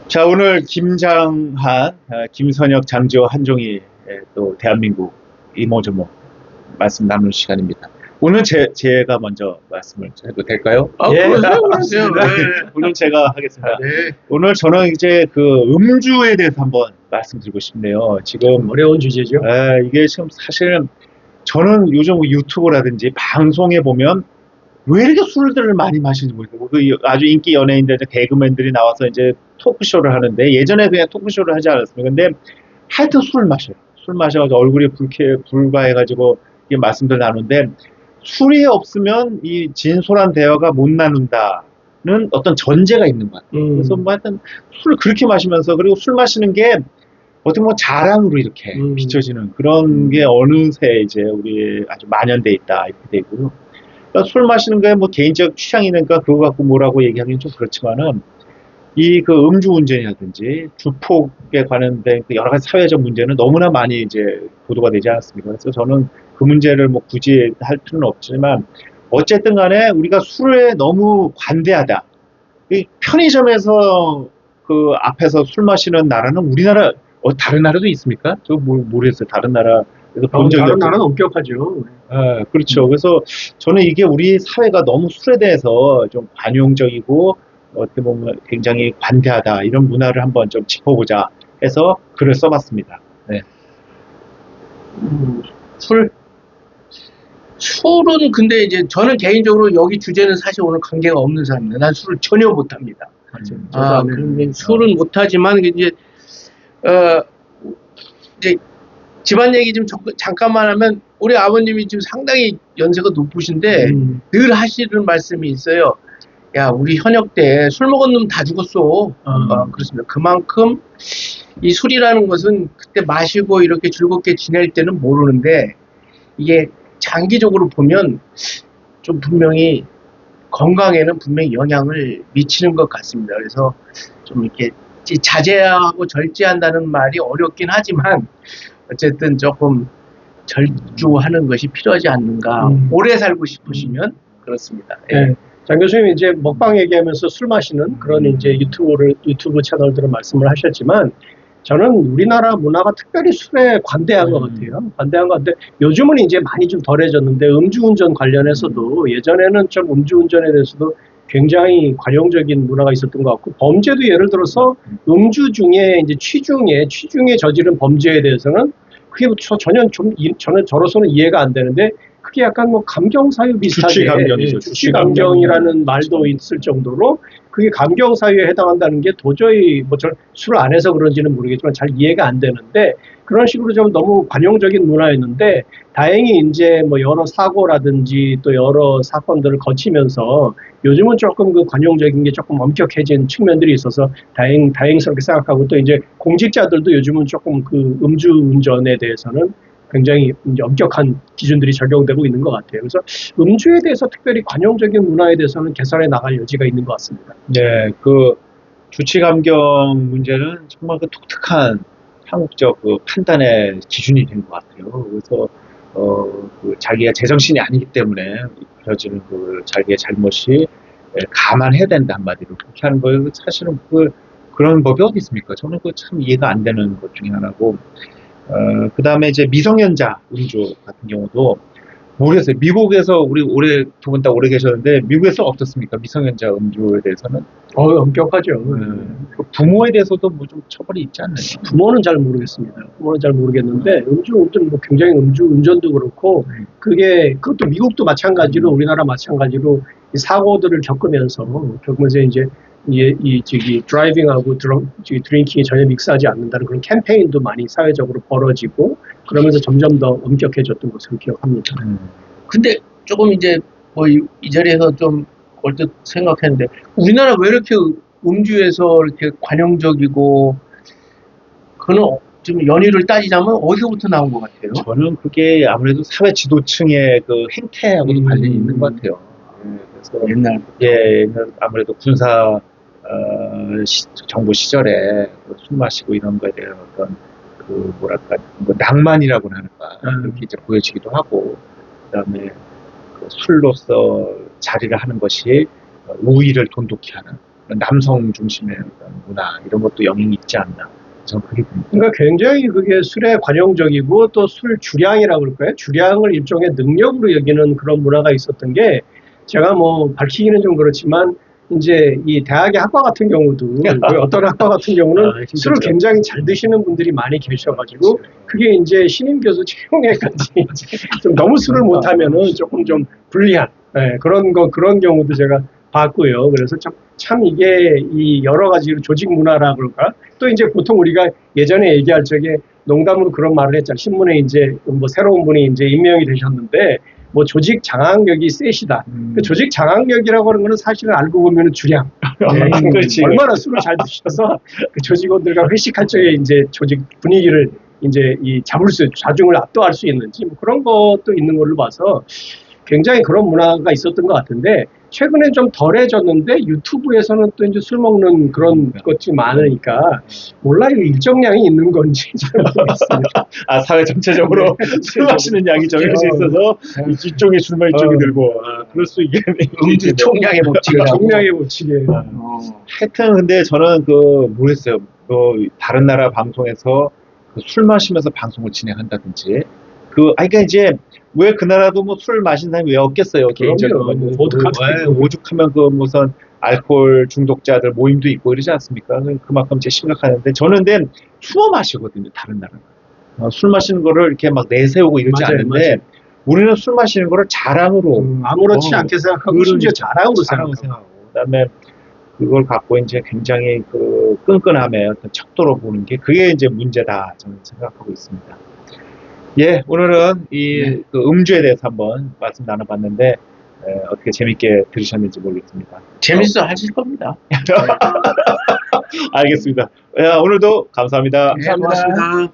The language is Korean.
자, 오늘 김장한, 김선혁, 장지호, 한종희, 또 대한민국 이모저모 말씀 나누는 시간입니다. 오늘 제가 먼저 말씀을 해도 될까요? 그러세요, 그러세요. 네, 오늘 제가 하겠습니다. 네. 오늘 저는 이제 그 음주에 대해서 한번 말씀드리고 싶네요. 지금, 어려운 주제죠. 이게 지금 사실은 저는 요즘 유튜브라든지 방송에 보면 왜 이렇게 술들을 많이 마시는지 모르겠어요. 그 아주 인기 연예인들, 개그맨들이 나와서 이제 토크쇼를 하는데 예전에 그냥 토크쇼를 하지 않았습니까? 근데 하여튼 술을 마셔요. 술 마셔가지고 얼굴이 불과해가지고 이게 말씀들 나누는데 술이 없으면 이 진솔한 대화가 못 나눈다는 어떤 전제가 있는 것 같아요. 그래서 뭐 하여튼 술을 그렇게 마시면서 그리고 술 마시는 게 어떻게 보면 자랑으로 이렇게 비춰지는 그런 게 어느새 이제 우리 아주 만연돼 있다 이렇게 되고요. 그러니까 술 마시는 거에 뭐 개인적 취향이니까 그거 갖고 뭐라고 얘기하기는 좀 그렇지만은 이 그 음주운전이라든지 주폭에 관련된 그 여러 가지 사회적 문제는 너무나 많이 이제 보도가 되지 않았습니까? 그래서 저는 그 문제를 뭐 굳이 할 필요는 없지만 어쨌든 간에 우리가 술에 너무 관대하다. 이 편의점에서 그 앞에서 술 마시는 나라는 우리나라 다른 나라도 있습니까? 저 모르겠어요. 다른 나라에서 본 적이 다른 없어요. 나라는 엄격하죠. 그렇죠. 그래서 저는 이게 우리 사회가 너무 술에 대해서 좀 관용적이고 어떻게 보면 굉장히 관대하다 이런 문화를 한번 좀 짚어보자 해서 글을 써봤습니다. 네. 술. 술은 근데 이제 저는 개인적으로 여기 주제는 사실 오늘 관계가 없는 사람입니다. 난 술을 전혀 못합니다. 근데 술은 못하지만 이제 이제 집안 얘기 좀 잠깐만 하면 우리 아버님이 지금 상당히 연세가 높으신데 늘 하시는 말씀이 있어요. 야, 우리 현역 때 술 먹은 놈 다 죽었어. 그렇습니다. 그만큼 이 술이라는 것은 그때 마시고 이렇게 즐겁게 지낼 때는 모르는데 이게 장기적으로 보면 좀 분명히 건강에는 분명히 영향을 미치는 것 같습니다. 그래서 좀 이렇게 자제하고 절제한다는 말이 어렵긴 하지만 어쨌든 조금 절주하는 것이 필요하지 않는가. 오래 살고 싶으시면 그렇습니다. 네. 장 교수님 이제 먹방 얘기하면서 술 마시는 그런 이제 유튜브 채널들을 말씀을 하셨지만 저는 우리나라 문화가 특별히 술에 관대한 것 같아요. 관대한 것 같은데 요즘은 이제 많이 좀 덜해졌는데 음주운전 관련해서도 예전에는 좀 음주운전에 대해서도 굉장히 관용적인 문화가 있었던 것 같고 범죄도 예를 들어서 음주 중에 이제 취중에 저지른 범죄에 대해서는 그게 전혀 저는 저로서는 이해가 안 되는데 그게 약간 뭐 감경사유 비슷하게 주치감경이죠. 주치감경이라는 말도 있을 정도로 그게 감경사유에 해당한다는 게 도저히 뭐 저 술을 안 해서 그런지는 모르겠지만 잘 이해가 안 되는데 그런 식으로 좀 너무 관용적인 문화였는데 다행히 이제 뭐 여러 사고라든지 또 여러 사건들을 거치면서 요즘은 조금 그 관용적인 게 조금 엄격해진 측면들이 있어서 다행스럽게 생각하고 또 이제 공직자들도 요즘은 조금 그 음주운전에 대해서는 굉장히 이제 엄격한 기준들이 적용되고 있는 것 같아요. 그래서 음주에 대해서 특별히 관용적인 문화에 대해서는 개선해 나갈 여지가 있는 것 같습니다. 네, 그 주치감경 문제는 정말 그 독특한 한국적 그 판단의 기준이 된 것 같아요. 그래서 그 자기가 제정신이 아니기 때문에 벌어지는 그 자기의 잘못이 감안해야 된다 한마디로 그렇게 하는 거예요. 사실은 그런 법이 어디 있습니까? 저는 그 참 이해가 안 되는 것 중에 하나고. 그 다음에 이제 미성년자 음주 같은 경우도 모르겠어요. 미국에서 우리 두 분 다 오래 계셨는데 미국에서 어떻습니까? 미성년자 음주에 대해서는 엄격하죠. 부모에 대해서도 뭐 좀 처벌이 있지 않나요? 부모는 잘 모르겠습니다. 부모는 잘 모르겠는데 음주운전 뭐 굉장히 음주운전도 그렇고 그것도 미국도 마찬가지로 우리나라 마찬가지로 이 사고들을 겪으면서 이제 드라이빙하고 드링킹이 전혀 믹스하지 않는다는 그런 캠페인도 많이 사회적으로 벌어지고 그러면서 점점 더 엄격해졌던 것으로 기억합니다. 근데 조금 이제 뭐 이 자리에서 좀 얼핏 생각했는데 우리나라 왜 이렇게 음주에서 이렇게 관용적이고 그는 좀 연유를 따지자면 어디서부터 나온 것 같아요? 저는 그게 아무래도 사회 지도층의 그 행태하고도 관련이 있는 것 같아요. 그래서 옛날 아무래도 군사 정부 시절에 술 마시고 이런 거에 대한 어떤 그 뭐랄까 뭐 낭만이라고나 하는가 그렇게 이제 보여지기도 하고 그다음에 그 술로서 자리를 하는 것이 우위를 돈독히 하는 남성 중심의 어떤 문화 이런 것도 영향이 있지 않나. 저는 그게 봅니다. 그러니까 굉장히 그게 술에 관용적이고 또 술 주량이라고 그럴까요? 주량을 일종의 능력으로 여기는 그런 문화가 있었던 게 제가 뭐 밝히기는 좀 그렇지만 이제 이 대학의 학과 같은 경우도 어떤 학과 같은 경우는 술을 굉장히 잘 드시는 분들이 많이 계셔가지고 그게 이제 신임 교수 채용에까지 좀 너무 술을 못하면은 조금 좀 불리한 그런 경우도 제가 봤고요. 그래서 참 이게 이 여러 가지 조직 문화라 그럴까? 또 이제 보통 우리가 예전에 얘기할 적에 농담으로 그런 말을 했잖아요. 신문에 이제 뭐 새로운 분이 이제 임명이 되셨는데 뭐 조직 장악력이 세시다. 그 조직 장악력이라고 하는 거는 사실은 알고 보면 주량. 그렇지. 얼마나 술을 잘 드셔서 그 조직원들과 회식할 적에 이제 조직 분위기를 이제 좌중을 압도할 수 있는지 뭐 그런 것도 있는 걸로 봐서 굉장히 그런 문화가 있었던 것 같은데 최근엔 좀 덜해졌는데 유튜브에서는 또 이제 술 먹는 그런 것이 많으니까 몰라요. 일정량이 있는 건지 잘 모르겠습니다. 아, 사회 전체적으로 술 마시는 양이 정해져 있어서 이쪽이 술만 이쪽이 들고 그럴 수 있겠네요. 음주 총량의 법칙이라고. 총량의 법칙에. 하여튼 근데 저는 모르겠어요. 다른 나라 방송에서 술 마시면서 방송을 진행한다든지 그러니까 이제 왜 그 나라도 뭐 술 마신 사람이 왜 없겠어요. 개인적으로 오죽하면 무슨 알코올 중독자들 모임도 있고 이러지 않습니까? 그만큼 이제 심각하는데 저는 근데 숨어 마시거든요. 다른 나라는 술 마시는 거를 이렇게 막 내세우고 이러지 않는데 우리는 술 마시는 거를 자랑으로 아무렇지 않게 생각하고 심지어 자랑으로 생각하고 그다음에 그걸 갖고 이제 굉장히 끈끈함에 어떤 척도로 보는 게 그게 이제 문제다 저는 생각하고 있습니다. 예, 오늘은 음주에 대해서 한번 말씀 나눠봤는데 어떻게 재밌게 들으셨는지 모르겠습니다. 재밌어 하실 겁니다. 알겠습니다. 오늘도 감사합니다. 네, 고맙습니다.